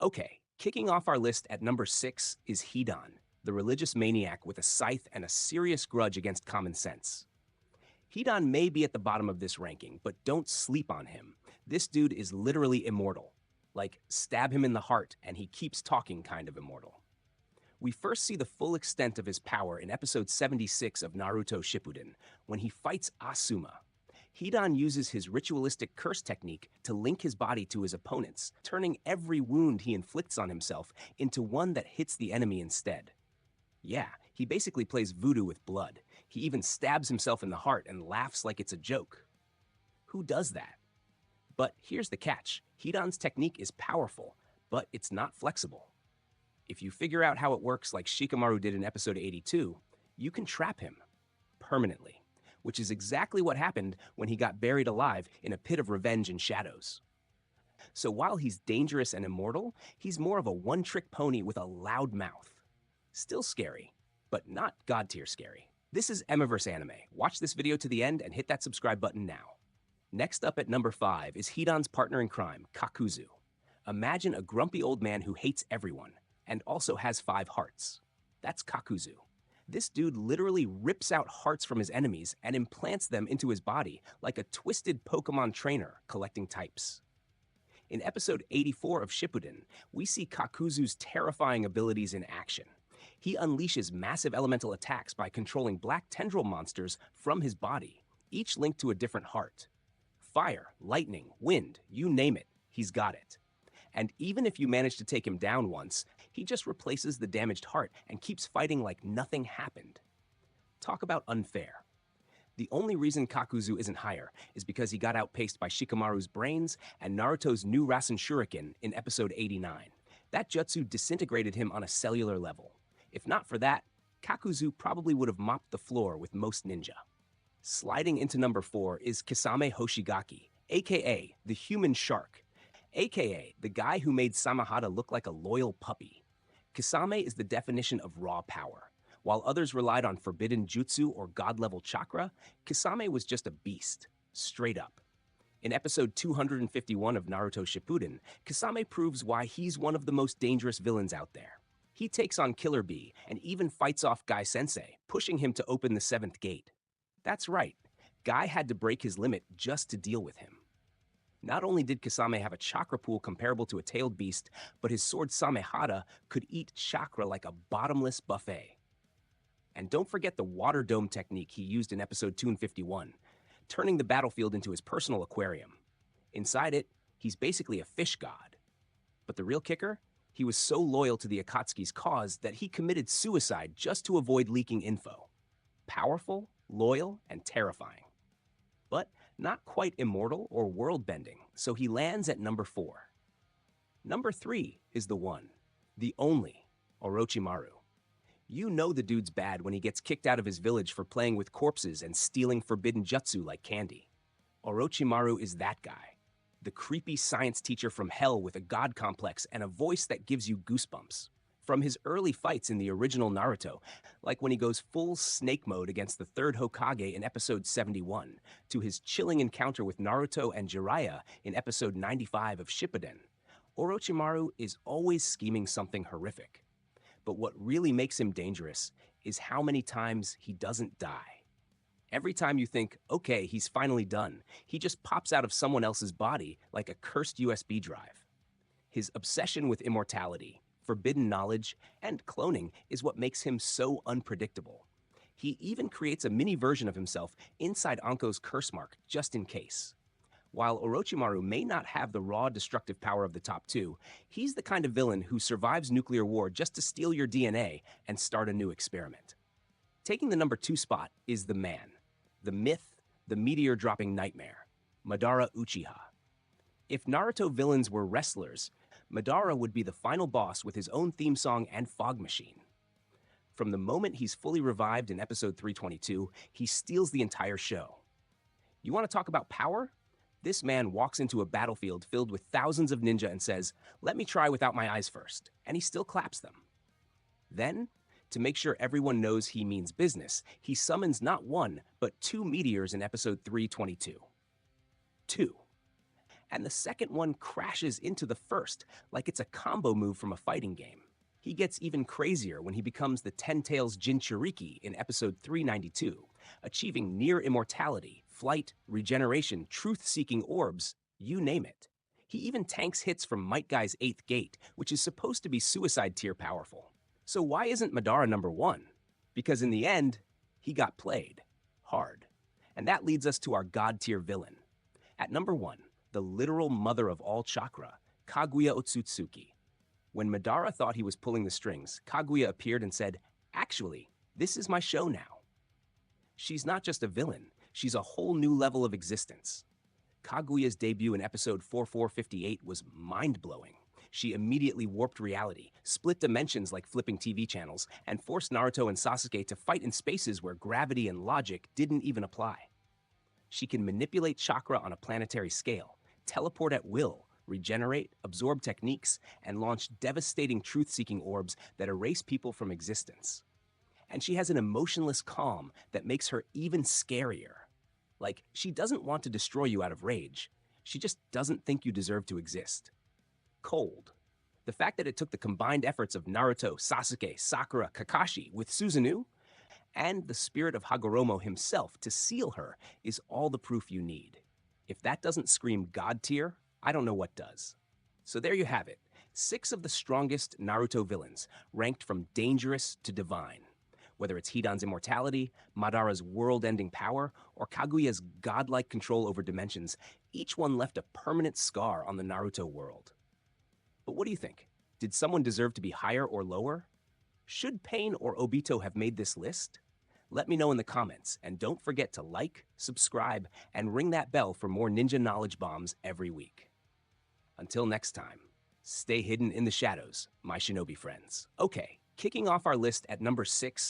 Okay, kicking off our list at number 6 is Hidan, the religious maniac with a scythe and a serious grudge against common sense. Hidan may be at the bottom of this ranking, but don't sleep on him. This dude is literally immortal. Like, stab him in the heart and he keeps talking kind of immortal. We first see the full extent of his power in episode 76 of Naruto Shippuden, when he fights Asuma. Hidan uses his ritualistic curse technique to link his body to his opponents, turning every wound he inflicts on himself into one that hits the enemy instead. Yeah, he basically plays voodoo with blood. He even stabs himself in the heart and laughs like it's a joke. Who does that? But here's the catch. Hidan's technique is powerful, but it's not flexible. If you figure out how it works like Shikamaru did in episode 82, you can trap him permanently, which is exactly what happened when he got buried alive in a pit of revenge and shadows. So while he's dangerous and immortal, he's more of a one-trick pony with a loud mouth. Still scary, but not god-tier scary. This is Emiverse Anime. Watch this video to the end and hit that subscribe button now. Next up at number 5 is Hidan's partner in crime, Kakuzu. Imagine a grumpy old man who hates everyone and also has 5 hearts. That's Kakuzu. This dude literally rips out hearts from his enemies and implants them into his body like a twisted Pokemon trainer collecting types. In episode 84 of Shippuden, we see Kakuzu's terrifying abilities in action. He unleashes massive elemental attacks by controlling black tendril monsters from his body, each linked to a different heart. Fire, lightning, wind, you name it, he's got it. And even if you manage to take him down once, he just replaces the damaged heart and keeps fighting like nothing happened. Talk about unfair. The only reason Kakuzu isn't higher is because he got outpaced by Shikamaru's brains and Naruto's new Rasen Shuriken in episode 89. That jutsu disintegrated him on a cellular level. If not for that, Kakuzu probably would have mopped the floor with most ninja. Sliding into number 4 is Kisame Hoshigaki, aka the Human Shark, aka the guy who made Samahata look like a loyal puppy. Kisame is the definition of raw power. While others relied on forbidden jutsu or god-level chakra, Kisame was just a beast, straight up. In episode 251 of Naruto Shippuden, Kisame proves why he's one of the most dangerous villains out there. He takes on Killer Bee and even fights off Guy Sensei, pushing him to open the 7th gate. That's right, Guy had to break his limit just to deal with him. Not only did Kisame have a chakra pool comparable to a tailed beast, but his sword Samehada could eat chakra like a bottomless buffet. And don't forget the water dome technique he used in episode 251, turning the battlefield into his personal aquarium. Inside it, he's basically a fish god. But the real kicker? He was so loyal to the Akatsuki's cause that he committed suicide just to avoid leaking info. Powerful, loyal, and terrifying. But not quite immortal or world-bending, so he lands at number 4. Number 3 is the one, the only, Orochimaru. You know the dude's bad when he gets kicked out of his village for playing with corpses and stealing forbidden jutsu like candy. Orochimaru is that guy, the creepy science teacher from hell with a god complex and a voice that gives you goosebumps. From his early fights in the original Naruto, like when he goes full snake mode against the 3rd Hokage in episode 71, to his chilling encounter with Naruto and Jiraiya in episode 95 of Shippuden, Orochimaru is always scheming something horrific. But what really makes him dangerous is how many times he doesn't die. Every time you think, okay, he's finally done, he just pops out of someone else's body like a cursed USB drive. His obsession with immortality, forbidden knowledge, and cloning is what makes him so unpredictable. He even creates a mini version of himself inside Anko's curse mark, just in case. While Orochimaru may not have the raw destructive power of the top 2, he's the kind of villain who survives nuclear war just to steal your DNA and start a new experiment. Taking the number 2 spot is the man, the myth, the meteor-dropping nightmare, Madara Uchiha. If Naruto villains were wrestlers, Madara would be the final boss with his own theme song and fog machine. From the moment he's fully revived in episode 322, he steals the entire show. You want to talk about power? This man walks into a battlefield filled with thousands of ninja and says, "Let me try without my eyes first," and he still claps them. Then, to make sure everyone knows he means business, he summons not 1, but 2 meteors in episode 322. 2. and the second one crashes into the first like it's a combo move from a fighting game. He gets even crazier when he becomes the Ten Tails Jinchuriki in episode 392, achieving near immortality, flight, regeneration, truth-seeking orbs, you name it. He even tanks hits from Might Guy's 8th Gate, which is supposed to be suicide tier powerful. So why isn't Madara number 1? Because in the end, he got played. Hard. And that leads us to our god tier villain. At number 1, the literal mother of all chakra, Kaguya Otsutsuki. When Madara thought he was pulling the strings, Kaguya appeared and said, "Actually, this is my show now." She's not just a villain, she's a whole new level of existence. Kaguya's debut in episode 4458 was mind-blowing. She immediately warped reality, split dimensions like flipping TV channels, and forced Naruto and Sasuke to fight in spaces where gravity and logic didn't even apply. She can manipulate chakra on a planetary scale, teleport at will, regenerate, absorb techniques, and launch devastating truth-seeking orbs that erase people from existence. And she has an emotionless calm that makes her even scarier. Like, she doesn't want to destroy you out of rage. She just doesn't think you deserve to exist. Cold. The fact that it took the combined efforts of Naruto, Sasuke, Sakura, Kakashi with Susanoo, and the spirit of Hagoromo himself to seal her is all the proof you need. If that doesn't scream God tier, I don't know what does. So there you have it, 6 of the strongest Naruto villains, ranked from dangerous to divine. Whether it's Hidan's immortality, Madara's world-ending power, or Kaguya's godlike control over dimensions, each one left a permanent scar on the Naruto world. But what do you think? Did someone deserve to be higher or lower? Should Pain or Obito have made this list? Let me know in the comments, and don't forget to like, subscribe, and ring that bell for more ninja knowledge bombs every week. Until next time, stay hidden in the shadows, my Shinobi friends. Okay, kicking off our list at number 6